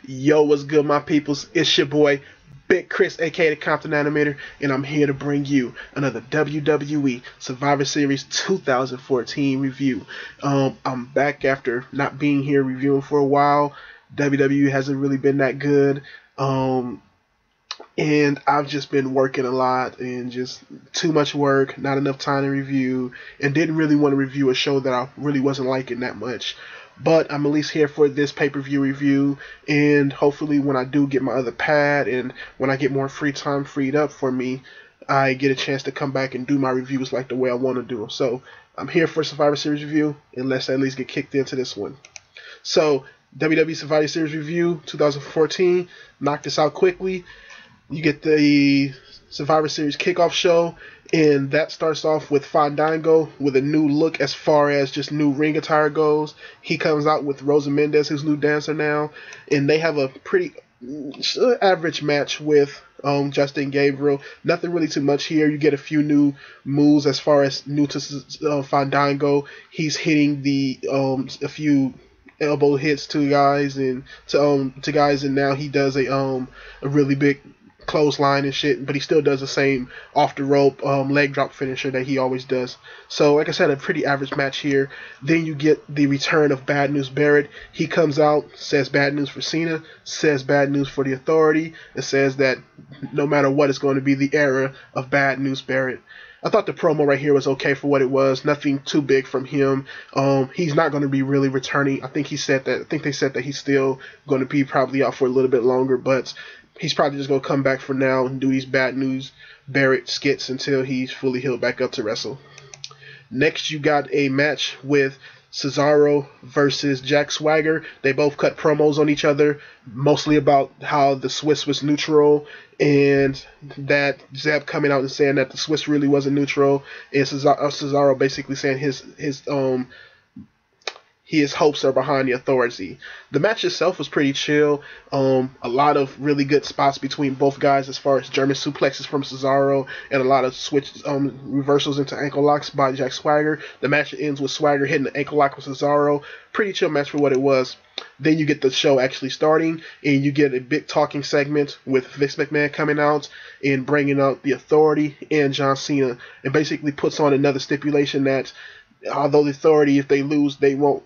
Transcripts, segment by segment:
Yo, what's good, my peoples? It's your boy, Big Chris, aka the Compton Animator, and I'm here to bring you another WWE Survivor Series 2014 review. I'm back after not being here reviewing for a while. WWE hasn't really been that good. And I've just been working a lot and just too much work, not enough time to review, and didn't really want to review a show that I really wasn't liking that much. But I'm at least here for this pay-per-view review, and hopefully when I do get my other pad and when I get more free time freed up for me, I get a chance to come back and do my reviews like the way I want to do them. So I'm here for Survivor Series review, and let's at least get kicked into this one. So WWE Survivor Series review 2014, knock this out quickly. You get the Survivor Series kickoff show, and that starts off with Fandango with a new look as far as just new ring attire goes. He comes out with Rosa Mendez, his new dancer now, and they have a pretty average match with Justin Gabriel. Nothing really too much here. You get a few new moves as far as new to Fandango. He's hitting the a few elbow hits to guys and to guys, and now he does a really big clothesline and shit, but he still does the same off the rope leg drop finisher that he always does. So like I said, a pretty average match here. Then you get the return of Bad News Barrett. He comes out, says bad news for Cena, says bad news for the Authority, and says that no matter what, it's going to be the era of Bad News Barrett. I thought the promo right here was okay for what it was. Nothing too big from him. He's not going to be really returning. I think they said that he's still going to be probably out for a little bit longer, but he's probably just going to come back for now and do these Bad News Barrett skits until he's fully healed back up to wrestle. Next, you got a match with Cesaro versus Jack Swagger. They both cut promos on each other, mostly about how the Swiss was neutral, and that Zeb coming out and saying that the Swiss really wasn't neutral, and Cesaro basically saying his hopes are behind the Authority. The match itself was pretty chill. A lot of really good spots between both guys as far as German suplexes from Cesaro and a lot of reversals into ankle locks by Jack Swagger. The match ends with Swagger hitting the ankle lock with Cesaro. Pretty chill match for what it was. Then you get the show actually starting, and you get a big talking segment with Vince McMahon coming out and bringing out the Authority and John Cena, and basically puts on another stipulation that although the Authority, if they lose, they'll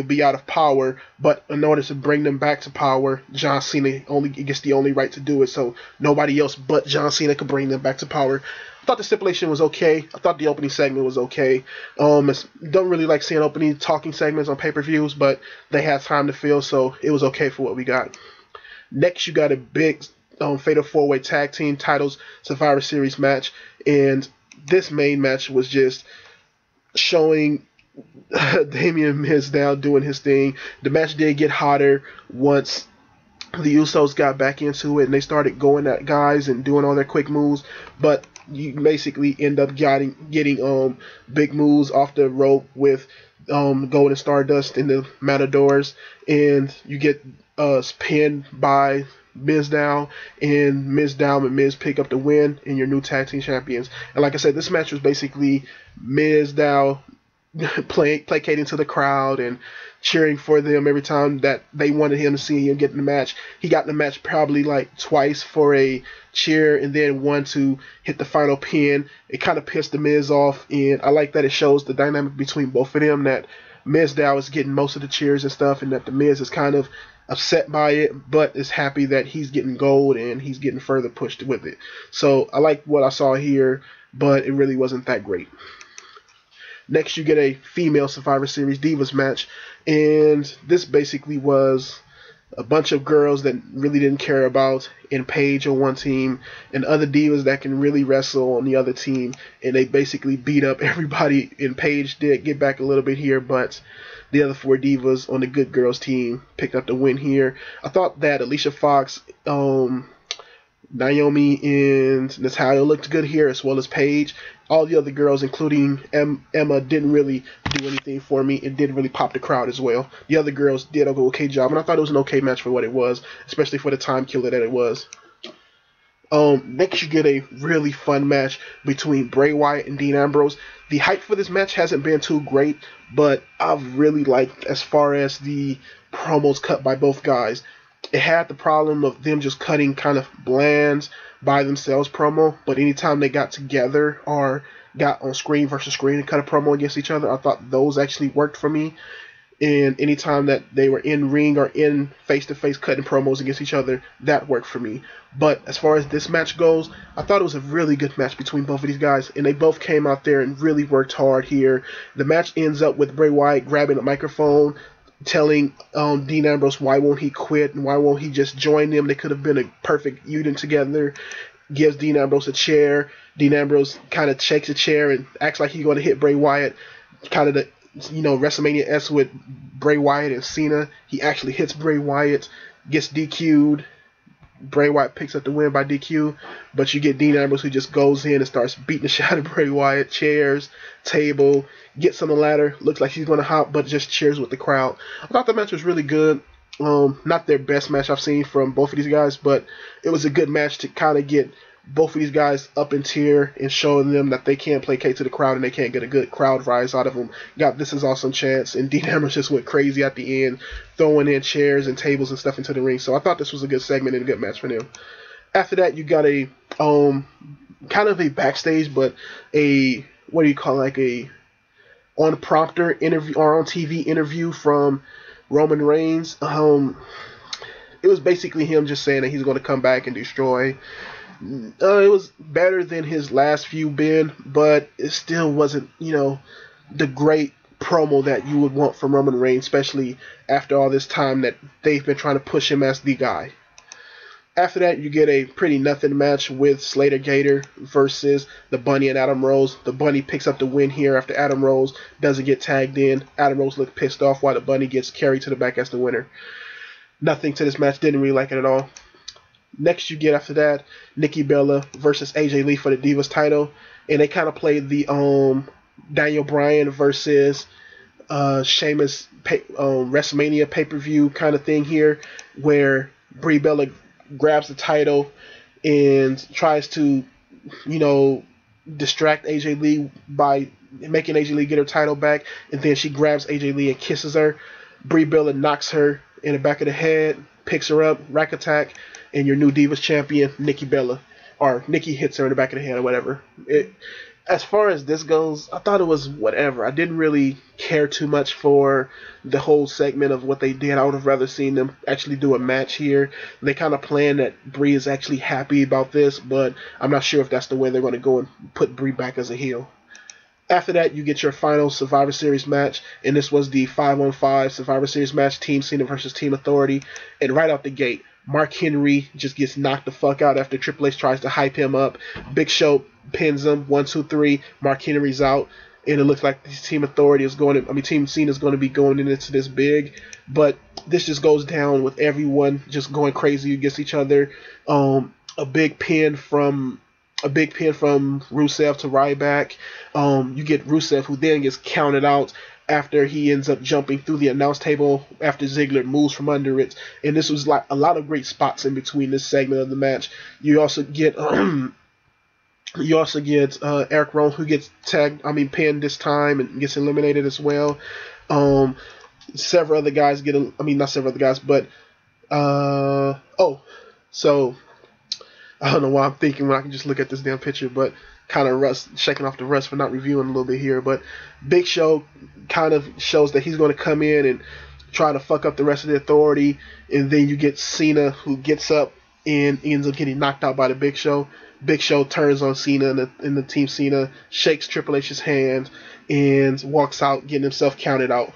be out of power, but in order to bring them back to power, John Cena gets the only right to do it, so nobody else but John Cena could bring them back to power. I thought the stipulation was okay. I thought the opening segment was okay. Don't really like seeing opening talking segments on pay-per-views, but they had time to fill, so it was okay for what we got. Next, you got a big Fatal 4-Way Tag Team Titles Survivor Series match, and this main match was just showing Damian Mizdow doing his thing. The match did get hotter once the Usos got back into it and they started going at guys and doing all their quick moves, but you basically end up getting big moves off the rope with Golden Stardust and the Matadors, and you get pinned by Mizdow, and Mizdow and Miz pick up the win, and your new tag team champions. And like I said, this match was basically Mizdow placating to the crowd and cheering for them every time that they wanted him to see him get in the match. He got in the match probably like twice for a cheer, and then one to hit the final pin. It kind of pissed the Miz off, and I like that it shows the dynamic between both of them, that Mizdow is getting most of the cheers and stuff, and that the Miz is kind of upset by it, but is happy that he's getting gold and he's getting further pushed with it. So I like what I saw here, but it really wasn't that great. Next, you get a female Survivor Series Divas match, and this basically was a bunch of girls that really didn't care about in Paige on one team, and other divas that can really wrestle on the other team, and they basically beat up everybody. And Paige did get back a little bit here, but the other four divas on the Good Girls team picked up the win here. I thought that Alicia Fox, Naomi, and Natalya looked good here, as well as Paige. All the other girls, including Emma, didn't really do anything for me and didn't really pop the crowd as well. The other girls did an okay job, and I thought it was an okay match for what it was, especially for the time killer that it was. Next, you get a really fun match between Bray Wyatt and Dean Ambrose. The hype for this match hasn't been too great, but I've really liked as far as the promos cut by both guys. It had the problem of them just cutting kind of bland by themselves promo, but anytime they got together or got on screen versus screen and cut a promo against each other, I thought those actually worked for me. And anytime that they were in ring or in face-to-face cutting promos against each other, that worked for me. But as far as this match goes, I thought it was a really good match between both of these guys, and they both came out there and really worked hard here. The match ends up with Bray Wyatt grabbing a microphone, telling Dean Ambrose why won't he quit and why won't he just join them. They could have been a perfect unit together. Gives Dean Ambrose a chair. Dean Ambrose kind of shakes a chair and acts like he's going to hit Bray Wyatt. Kind of the WrestleMania S with Bray Wyatt and Cena. He actually hits Bray Wyatt, gets DQ'd. Bray Wyatt picks up the win by DQ, but you get Dean Ambrose who just goes in and starts beating the shit out of Bray Wyatt. Chairs, table, gets on the ladder, looks like he's going to hop, but just cheers with the crowd. I thought the match was really good. Not their best match I've seen from both of these guys, but it was a good match to kind of get both of these guys up in tier and showing them that they can't placate to the crowd and they can't get a good crowd rise out of them. Got This Is Awesome chance, and Dean Ambrose just went crazy at the end, throwing in chairs and tables and stuff into the ring. So I thought this was a good segment and a good match for them. After that, you got a kind of a backstage, but a what do you call it, like a on prompter interview or on TV interview from Roman Reigns. It was basically him just saying that he's going to come back and destroy. It was better than his last few been, but it still wasn't, the great promo that you would want from Roman Reigns, especially after all this time that they've been trying to push him as the guy. After that, you get a pretty nothing match with Slater Gator versus the Bunny and Adam Rose. The Bunny picks up the win here after Adam Rose doesn't get tagged in. Adam Rose looked pissed off while the Bunny gets carried to the back as the winner. Nothing to this match. Didn't really like it at all. Next you get after that, Nikki Bella versus AJ Lee for the Divas title. And they kind of played the Daniel Bryan versus Sheamus WrestleMania pay-per-view kind of thing here, where Brie Bella grabs the title and tries to, distract AJ Lee by making AJ Lee get her title back, and then she grabs AJ Lee and kisses her. Brie Bella knocks her in the back of the head, picks her up, rack attack, and your new Divas champion, Nikki Bella. Or Nikki hits her in the back of the head or whatever. As far as this goes, I thought it was whatever. I didn't really care too much for the whole segment of what they did. I would have rather seen them actually do a match here. They kind of planned that Brie is actually happy about this, but I'm not sure if that's the way they're going to go and put Brie back as a heel. After that, you get your final Survivor Series match, and this was the 5-on-5 Survivor Series match, Team Cena versus Team Authority. And right out the gate, Mark Henry just gets knocked the fuck out after Triple H tries to hype him up. Big Show pins him, 1, 2, 3. Mark Henry's out, and it looks like Team Authority is Team Cena is going to be going into this big. But this just goes down with everyone just going crazy against each other. A big pin from Rusev to Ryback. You get Rusev, who then gets counted out after he ends up jumping through the announce table after Ziggler moves from under it. And this was like a lot of great spots in between this segment of the match. You also get Eric Rowan, who gets pinned this time and gets eliminated as well. Several other guys not several other guys, but so I don't know why I'm thinking when I can just look at this damn picture, but kind of shaking off the rust for not reviewing a little bit here. But Big Show kind of shows that he's going to come in and try to fuck up the rest of the Authority, and then you get Cena, who gets up and ends up getting knocked out by the Big Show. Big Show turns on Cena and the Team Cena, shakes Triple H's hand, and walks out, getting himself counted out.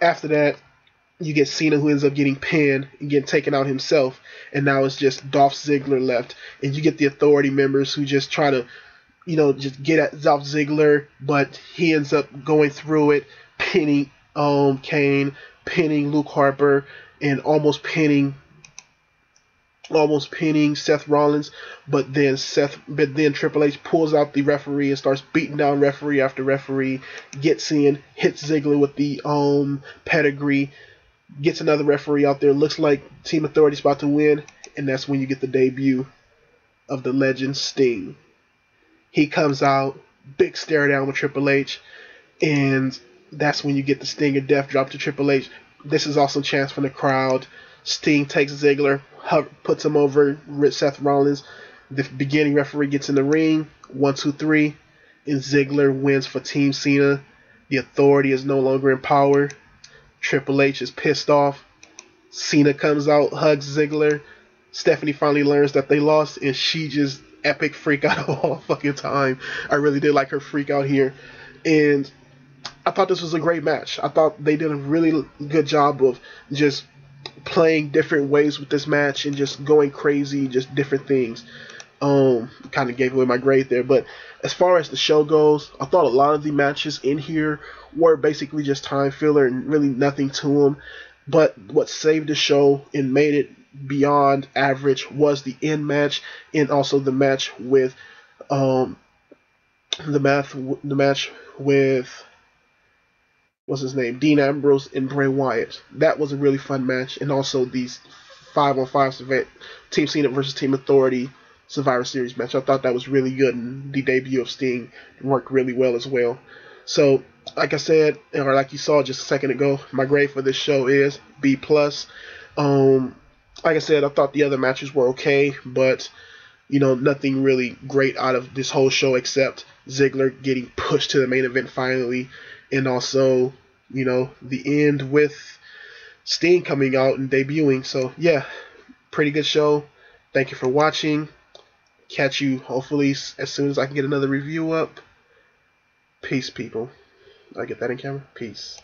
After that, you get Cena, who ends up getting pinned and getting taken out himself, and now it's just Dolph Ziggler left. And you get the Authority members who just try to, just get at Dolph Ziggler, but he ends up going through it, pinning Kane, pinning Luke Harper, and almost pinning Seth Rollins, but then Triple H pulls out the referee and starts beating down referee after referee, gets in, hits Ziggler with the pedigree, gets another referee out there. Looks like Team Authority's about to win, and that's when you get the debut of the legend Sting. He comes out, big stare down with Triple H, and that's when you get the Sting of Death drop to Triple H. This is also a chance from the crowd Sting takes Ziggler, puts him over Seth Rollins. The beginning referee gets in the ring. 1, 2, 3. And Ziggler wins for Team Cena. The Authority is no longer in power. Triple H is pissed off. Cena comes out, hugs Ziggler. Stephanie finally learns that they lost, and she just epic freak out of all fucking time. I really did like her freak out here. And I thought this was a great match. I thought they did a really good job of just playing different ways with this match and just going crazy, just different things. Kind of gave away my grade there, but as far as the show goes, I thought a lot of the matches in here were basically just time filler and really nothing to them. But what saved the show and made it beyond average was the end match and also the match with the match with what's his name, Dean Ambrose and Bray Wyatt. That was a really fun match, and also these 5-on-5 event, Team Cena versus Team Authority Survivor Series match. I thought that was really good, and the debut of Sting worked really well as well. So, like I said, or like you saw just a second ago, my grade for this show is B+. Like I said, I thought the other matches were okay, but nothing really great out of this whole show except Ziggler getting pushed to the main event finally, and also, the end with Sting coming out and debuting. So, yeah, pretty good show. Thank you for watching. Catch you, hopefully, as soon as I can get another review up. Peace, people. Did I get that in camera? Peace.